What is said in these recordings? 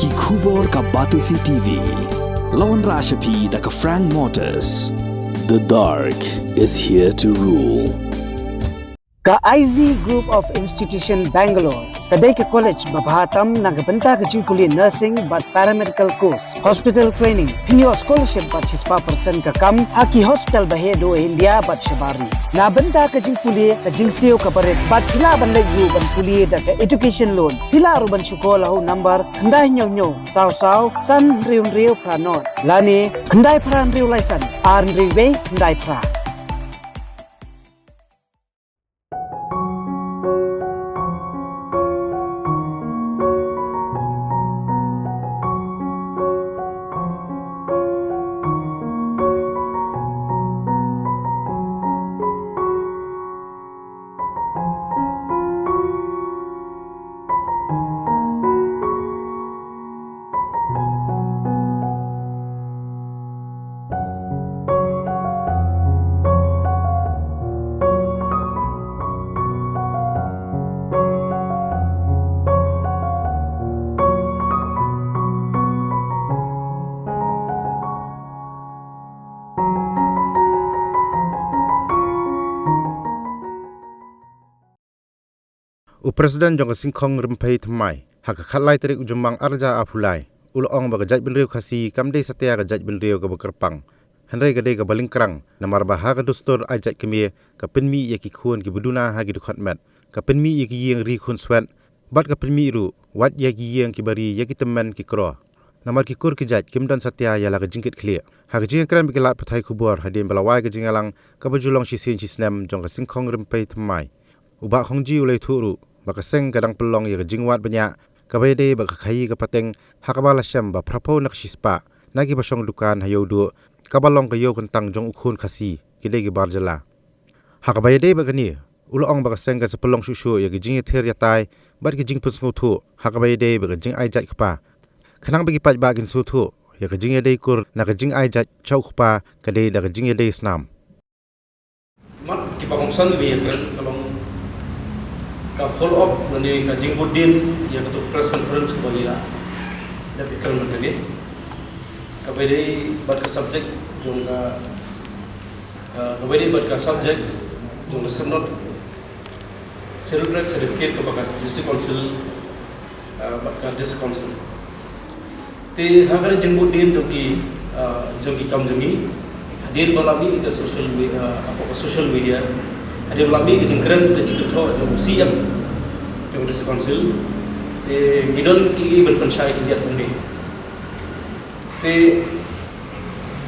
Ki Khubor ka Batisi TV. Lawan Rashapi da ka Frank Motors. The dark is here to rule. Ka IZ Group of Institution Bangalore, kadai ke college babahatam nagabenta ke jingkuli nursing but paramedical course, hospital training, pinyo scholarship but 6% ka kam, haki hospital bahedo India but shabari. Na benta ke jingkuli ke jingsio ka baret but pila ban legu ban kuli da ke education loan, pila ruban sekolah ho number kendai nyo saw san riu pranot. Lani kendai pran riu laisan, ar riu be kendai pra. Presiden jong singkong rempei temai hak khalai terik ujumang arja apulai ulong ba gajat benriu khasi kamdei setia gajat benriu ka bekerpang henrei gadei ka balingkrang namar ba ha ka dustur ajat kemie ka penmi yaki khun ki buduna ha gi dukhatmet ka penmi yaki yeng ri khun swet bat ka penmi ru wat yaki yeng ki bari yaki temen ki kro namar ki kur ki jat kimdan setia yala ka jingkit khlia ha ka jing kram ki lat pathai khubor hadim balawai ka jingalang ka bajulong si sin si snem jong singkong rempei temai uba khongji ulai thuru baka seng kadang pelong ya jingwat banyak kabede baka khai ka pateng hakabala syam ba prapo naksispa nagi basong dukan hayo du kabalong ka yo kentang jong ukhun khasi kide gi barjala hakabede baka ni ulong baka seng ka sepelong susu ya jing ther ya tai bat gi jing pusngu thu hakabede baka jing ai jat kpa khanang bagi paj bagin su thu ya jing ya dei kur na jing ai jat chau kpa kade da jing ya dei snam mat ki pangongsan wi kalong ka follow up nani ka jingbudin ya ka press conference ko ila da bikal magani ka bede bat ka subject jong ka bede bat ka subject jong sanot certificate ka baka district council bat ka district council te hagar jingbudin jong ki kam jongi hadir balami ka social media ada lagi ke jengkran dan juga thor jom siam jom district council te gidon ki berpensai ki dia tunde te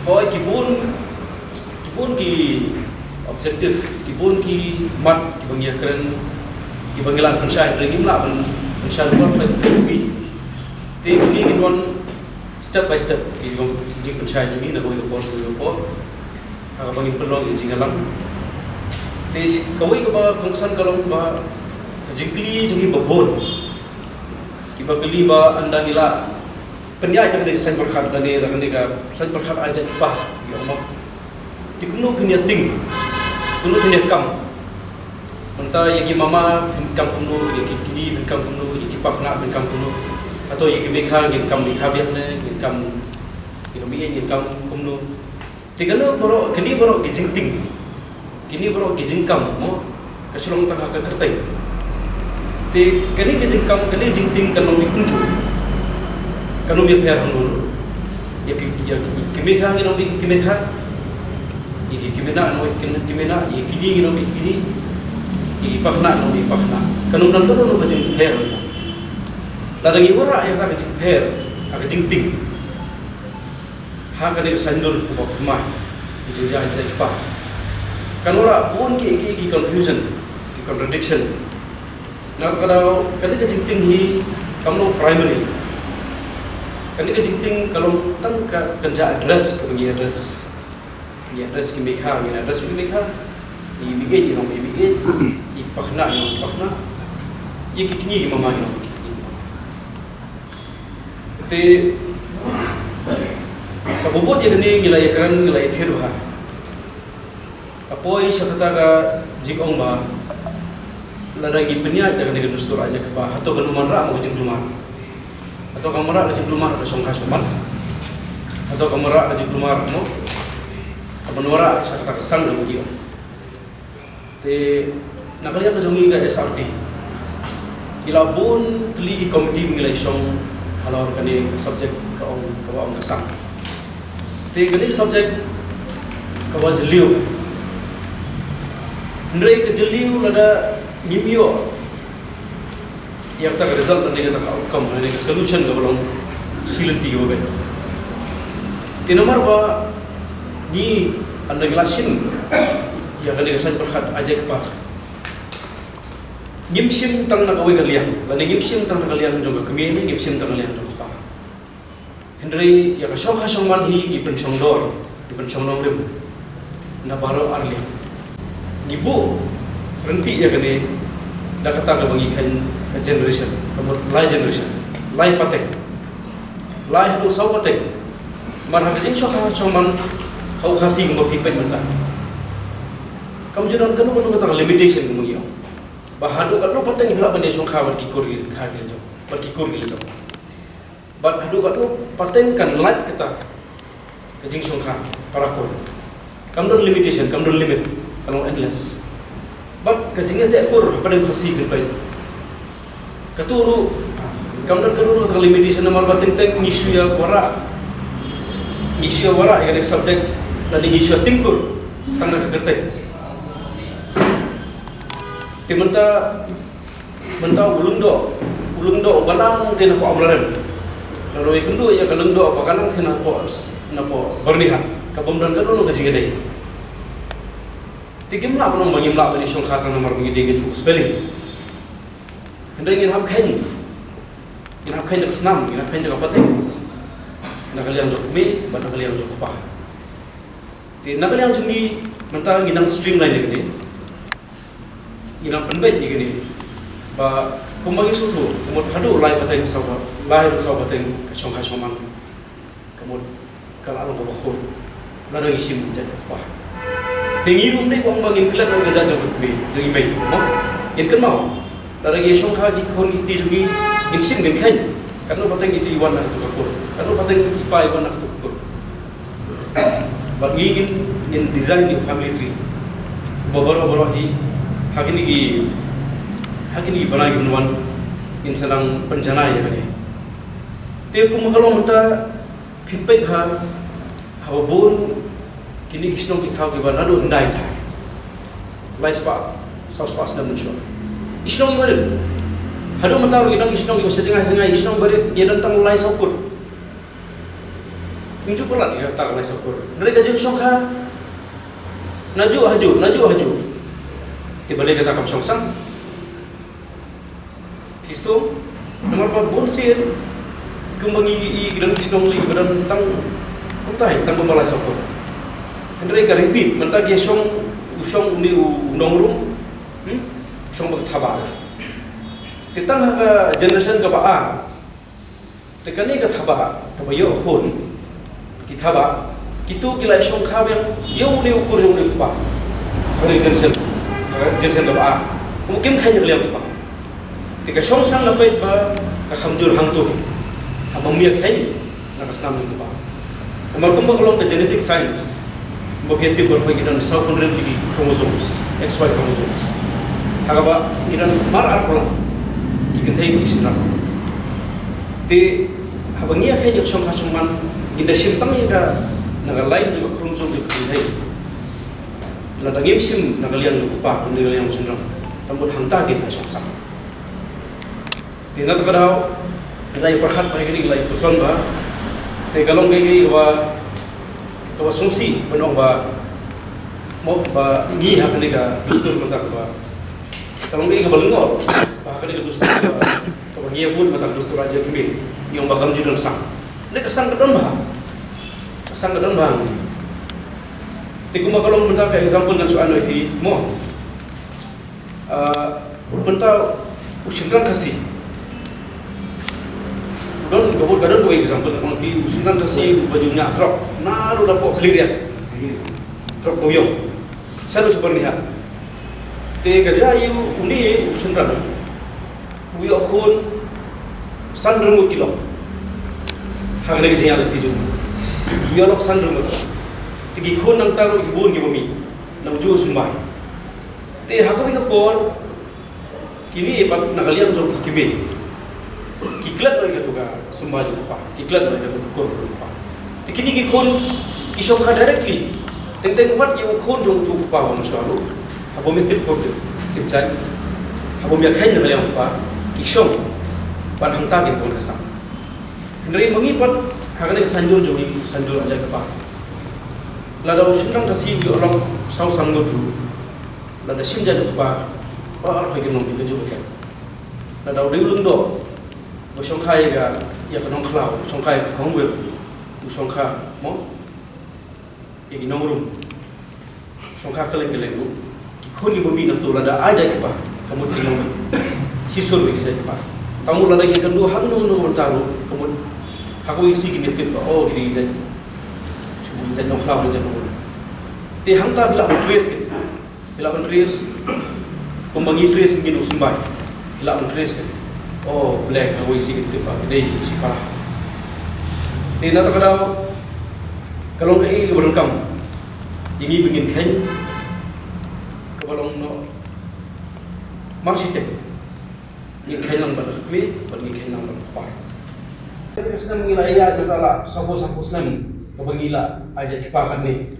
hoy kibun ki objektif kibun ki mat ki bangiakan ki bangilan pensai ringim la pensai luar frekuensi te ini gidon step by step ki jom jing pensai juni na boy report aga bangin pelong jingalang tes kawai ka ba kongsan kalong ba jingkli jungi babon kiba kali ba anda nila penyai ka dari sai berkhat dani da kan ka sai berkhat aja pa ya mo tikno punya ting kuno punya kam menta yaki mama kam kuno yaki kini kam kuno yaki pakna kam kuno atau yaki mekha ngin kam mekha biakne ngin kam ngin kam kuno tikano boro kini boro gijing ting kini bro gijingkam mo kasulong tangga ka kertai te kani gijingkam kani jingting kanong mikunju kanong mi pher hangul ya kimekha ngi bi kimekha iki kimena no kimena ya kini ngi bi kini iki pakna no bi pakna kanong nan no bajing pher larang iwara ya ka bajing pher aga jingting ha kani sandur ko khma itu jai jai pa kanora pun ki confusion ki contradiction na kalau kani ka jingting hi kamno primary kani ka jingting kalau tang ka kerja address ka ngi address ki mekha i bigej no i bigej i pakhna ye ki kini mama no te kabubot ye ni ngilai kan ngilai thir bha apoi sakata ka jikong ba larang ipenya daga daga dustur aja ka ba hato ganuman ra mo jing rumah atau kamera lagi keluar ke songka soman atau kamera lagi keluar mo menora sa katakesan ng bagyo te nakalian ka jungi ka SRT ilabon kli committee ngilay siyong halawar kani subject kaong kasang te kani subject kawal jeliw Andre ke jeliw lada ngimyo yang tak result dan yang tak outcome dan yang solution ka belum silinti ka ba tinamar ba ni anda gelasin yang kali kesan perkat aja kepa ngimsim tang nak awai kalian dan ngimsim tang nak kalian juga kemi ni ngimsim tang kalian juga kepa Henry yang kasong manhi di pensong dor di pensong nomrim na baro arli gibu berhenti ya kini dah kata ke bagikan ke generation lain generation lain patek lain hidup sau patek marah kesing kasong man kau kasih ngomong pipet macam kamu jangan kena kata limitation kamu ya bahadu kan lo pateng hilap benda song khabar kikur khagil jo berkikur gil jo bahadu kan lo pateng kan light kita kejing song kha parakor kamu don limitation kamu don limit kalau endless bab kejingnya tak kur pada kasih gilpai katuru kamu don kata limitation nomor pateng teng isu ya wara yang subjek dan isu tingkur tanda kegertek di menta ulung do balang tena po amlaren lalu ikundu ya kalung do apa kanang tena po bernihat kabumdan kanu kasi gede tigim la pun bagi mla bani song khatan nomor bagi dege ju spelling anda ingin hab khain ke senam ingin hab khain ke pateng nak kalian jok me ban kalian jok pa ti nak kalian jungi menta nginang streamline ni ginang penbet gini ba kumbagi sutu kumut hadu lai pateng sawa lahir sawa pateng kasong man kumut kala along ko laro isim jadi apa tengi rum ni kong bangin klat na gaza jong kbe jong mai mo in kan mau laro gi song kha gi kon iti jungi insim gen khain kanu pateng itu iwan na tu ko kanu pateng ipa iwan na tu ko ba gi in design di family tree boboro hi hakini bana gimnuan in sedang penjana ya kali te ku magalo munta pipet ha habon kini kisno ki thau ke bana do ndai tha lai spa saus pas na muncul isno ngare hado mata ro gidang isno ki sengai isno bare yedan tang lai saupur muncul pelan ya tak lai saupur mereka jeng songkha naju tibalik kata kam songsang kisto nomor 4 bonsir kumbangi i gidan kisnong li gidan tang kuntai tang pembalai sokor hendrai garipit mentagi song usong uni nongrum song bak thaba titang ha generation ka ba tekani ka thaba ka bayo hon ki thaba kitu kilai song kha yang yo ni ukur jong ni ba hari generation doa mungkin kaya beliau apa tika song sang lapet ba kakamjur hang tu abang miak kaya nakas namun tu ba nomor kumba kalau ke genetic science bagi tiap berfai kita 700 chromosomes XY chromosomes agak kita mar arpola kita tahu istilah te abang miak kaya song kasuman kita simpang ya naga lain juga kromosome kita tahu lada ngimsim na kalian juga pa kung yang sundang tambut hantagin na siyang sama tinata kadaw ilay perhat pa higini ilay puson ba te galong gay wa kawa sungsi banong ba mo ba ngi ha kaniga dustur matak ba kalong gay kabalungo ba kaniga dustur ba kawa ngi bun matak dustur aja kimi yung bakam judul sang ne kasang kadon ba Tiga kalau mentah ke example dengan soalan ini, mo, mentah usiran kasih. Don kabut kadang dua example, kalau di usiran kasih bajunya truk, nalu dapat clear ya, truk boyong. Saya super niat. Tiga jaya uni usiran, boyong kun 100 kilo, hagre ke jingala ti jum yolok sandrum tigi khon nang taro ibun gi bumi nang ju sumbai te hakabi ka por kini pat nakaliang jong kibe kiklat oi ka tuga sumba ju pa kiklat oi ka tuga kor pa te kini gi khon isok ka directly teng wat yu khon jong tu pa wa maswalu habom tip ko tip chai habom ya khain nakaliang pa kisong pan hangta gi khon kasam Henry mengipat hagane ka sanjur jongi sanjur aja ka pa lada usunang kasi gi orang sau sanggo tu lada simja ka pa ar khoi gi nom gi ju ka lada ri lung do bo song khai ga ya ka nong khlau song khai ka khong wel tu song kha mo e gi nong rum song kha ka leng lu ki khon gi bomi nam tu lada aja ka pa kamu ti nom sisur gi sa ka pa kamu lada gi kan du hang no taru kamu aku isi gini tip oh gini izin cuma izin nong khlau izin nong te hangta bila trace ke bila trace kumbangi trace gini usumbai bila trace ke oh black aku isi gini tip ini isi parah te na takadau kalau ini berengkam ini begin kain kebalong no marsitek ini kain lang berkmi bagi kain lang berkupai Ketika sedang mengira ia juga lah sabo-sabo senang kebangila aja kipakan ni.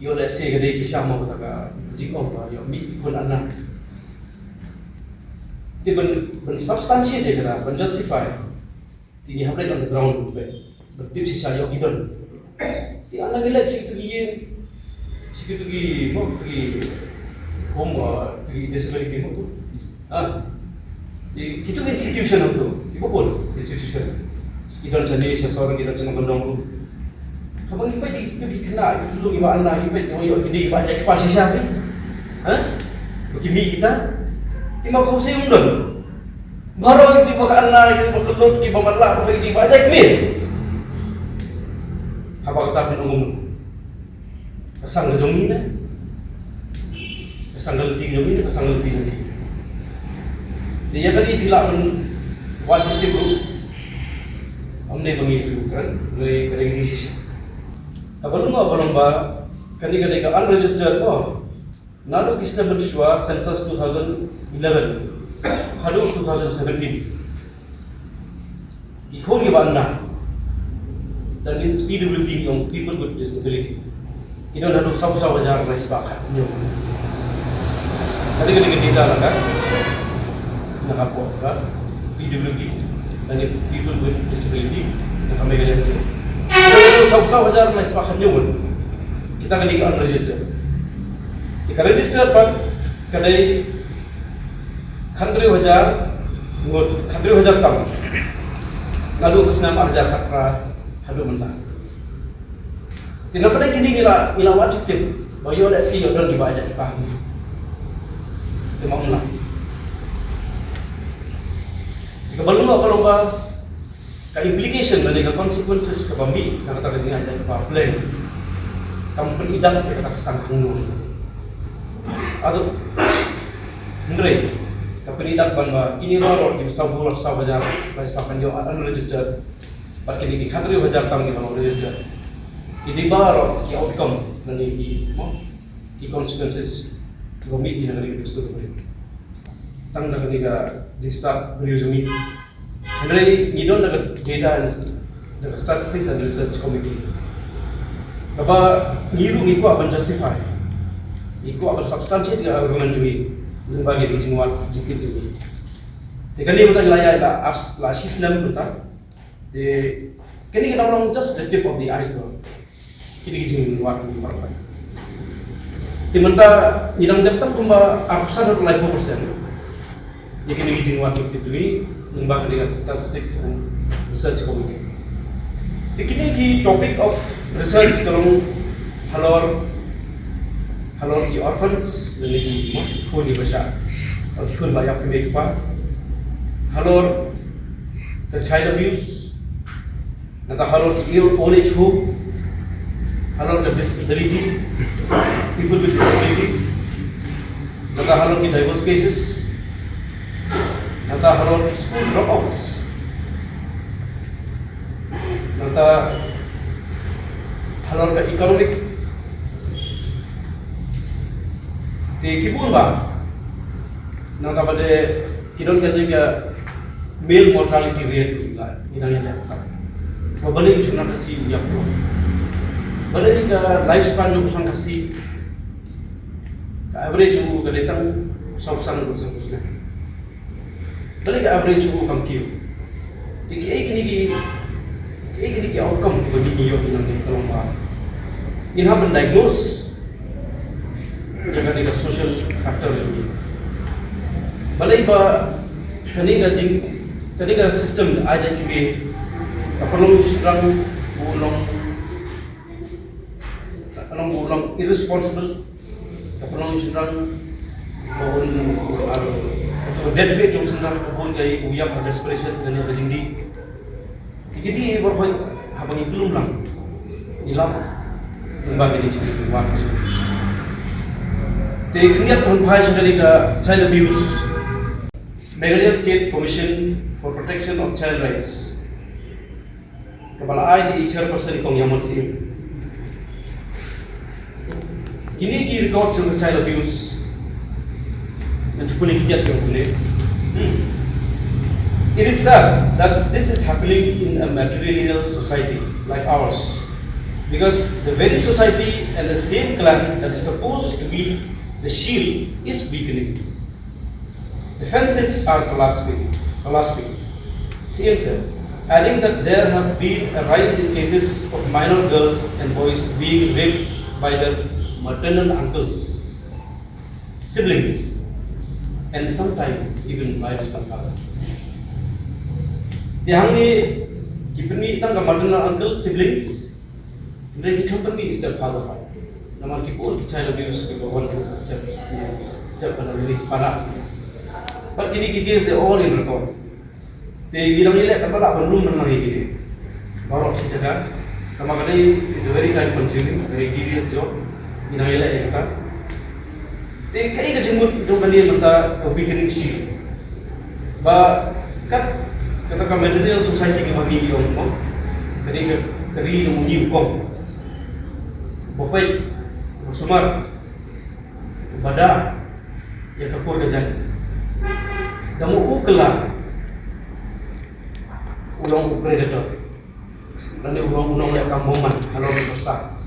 Yo dah say kedai si Syama kata jikong lah yo mi pun anak. Ti ben substansi dia kata ben justify. Ti dia habis on the ground be. Bertip si saya gidon. Ti anak gila cik tu gini. Cik tu gini mau pergi home pergi disability tu. Itu institution itu, ibu pun institution. Kita jadi seseorang kita jangan berdong. Kamu ibu itu dikena, itu lu ibu anak ibu yang jadi baca kepasi siapa? Begini kita, timah kau sih undang. Baru itu ibu anak itu berkelut ibu malah kau ini baca kemir. Apa kata penunggu? Kesang kejominan, kesang gelti jominan, kesang gelti jominan. Jadi kali bila wajib itu, हमने बंगी kan, dari existence. Kalau lomba, kan ini kan unregistered oh, nalu kisah bersua census 2011, hadu 2017. Ikon ke mana? Dan means PWD yang people with disability. Kita nalu sabu-sabu jarang lagi sepakat. Tadi kita lah kan. Nakapot ka, PWD, dan people with disability, nakamegalestin. Kita sabu-sabu hajar na sepakat nyo kita kan di unregistered. Jika register pag kadai khandri hajar tam, lalu kesenam arja katra hadu mentah. Tidak pada kini ila wajib tip, bayo dah si yodon di bajak pahami. Demam lah. Kebalung kalau ka implication dan ka consequences ka bambi na kata kasi aja ka plan kamu penidang ka kata kesangkang nun atau ndre ka penidang ban kini ro di sabu bajar price pakan yo unregistered par kini di khandri bajar tam ni ban register kini baro ki outcome nani ki consequences ki bambi ina nani gusto ko tang na kaniga di start beriu jumi Henry ngidon daga data and daga statistics and research committee kaba ngiru ngiku akan justify ngiku akan substansiate ga argument jumi lembaga di singwat jikit jumi tekali uta laya la sis nam uta de kini kita orang just the tip of the iceberg kini jing wat di parfai timenta ngidang daptam kumba arsan 5% ये किन्हीं की जिंगवात होती थी lembaga dengan statistics and research committee. Tikini ki topic of research kalau halor di orphans lagi khun di besar, khun banyak pendek pa, halor the child abuse, nata halor the old age home, halor the disability, people with disability, nata halor the divorce cases. Nata halor school dropouts. mata halor ka economic di kibun ba nang tabade kidon ka male mortality rate la inang yang tak mabalik usang kasi uyak ko balik ka lifespan jo usang kasi ka average ko kadetang sausang usang usna balik ka average ko kam kiyo tiki kini outcome ko bagi niyo inang ni kalong ba inhaben diagnose jaga ni social factor jo balai ba kaniga system aja kini kapalong sidrang ulong irresponsible kapalong sidrang bawon atau dead rate jo sidrang kapon kay uyap desperation kani gajindi dikidi berhoy habang ibulong lang ilap lembaga ni jisi waktu te kanyat pun bhai sadari ka child abuse Meghalaya State Commission for Protection of Child Rights. Kepala I di chairperson Kong Yaman Sim. Kini ki record sa child abuse. Nanchukuni kiyat yung kuni. It is sad that this is happening in a matrilineal society like ours, because the very society and the same clan that is supposed to be the shield is weakening. The fences are collapsing. CM said, adding that there have been a rise in cases of minor girls and boys being raped by their maternal uncles, siblings, and sometimes even by his father. Tiang ni kipni tang maternal uncle, siblings, mereka champion ni stepfather. Nama kipun child abuse kipawan stepfather ni panah. But kini case they all in record. They gilang nila kapala belum nang gini. Baru si jaga. Kama kadai it's a very time consuming, very tedious job. Gilang nila ekta. They kai ka jenggut jo kani mata weakening shield. Ba kat kata ka material society ke bagi yung mo. Kari jo muni ukong. Bopai sumar. Bada ya kapur gajan. Damu ukela ulang predator dan ulang yang kampungan kalau bersah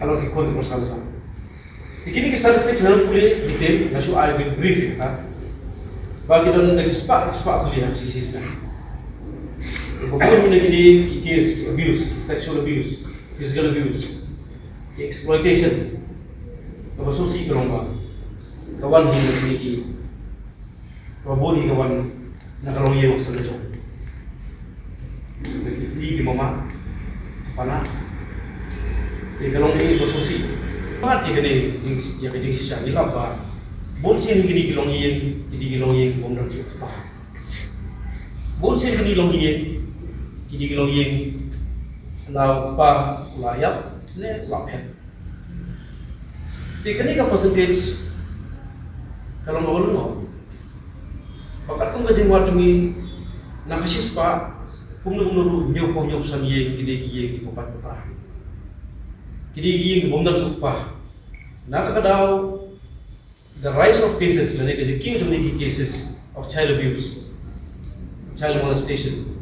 kalau ikut bersama-sama. Begini statistik dalam kuliah detail nasu I will brief kita bagi dalam dari sepak kuliah sisisnya. Bukan menjadi case abuse, sexual abuse, physical abuse, exploitation, apa sosial kerongga, kawan menjadi Robohi kawan nakalong iyo sa lecho. Di mama pana. Di kalong iyo sosi. Bakit ikani ya kajing sisa nila ba? Bonsin gini kilong iyen, hindi kilong iyen kung nang siya pa. Bonsin gini kilong iyen, hindi kilong iyen na pa layak ne laphet. Di kani ka percentage kalong awalun mo. Bakat kung gajeng wajungi nakasis pa kung nung nyok sa niye kidi kipopat putra kidi bomdan sukpa nakakadaw the rise of cases lane kasi kiyo jumni cases of child abuse, child molestation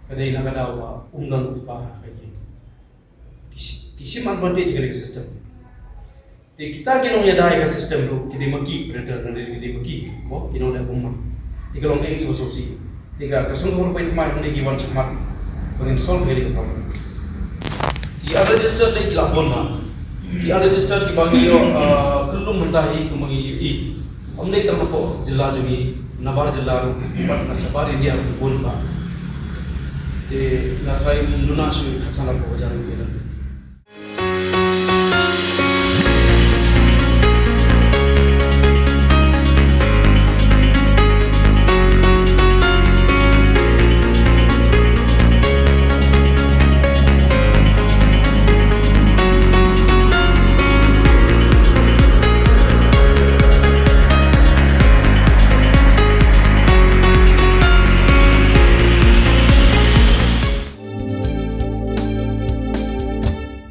kada nakadaw umdan sukpa kay kisim advantage ng system. Kita kinong yadai ka system ko kidi maki predator na kidi maki mo kinong na bumma tiga long ay iwasosi tiga kasong mo pa itma hindi giwan chakmat pagin solve very problem di register na ilabon ma di register ki bangiyo kulum muntahi kumangi i amne tam ko jilla jumi nabar jilla ru pat na sabar india bon ba te na try luna su khasana ko jaru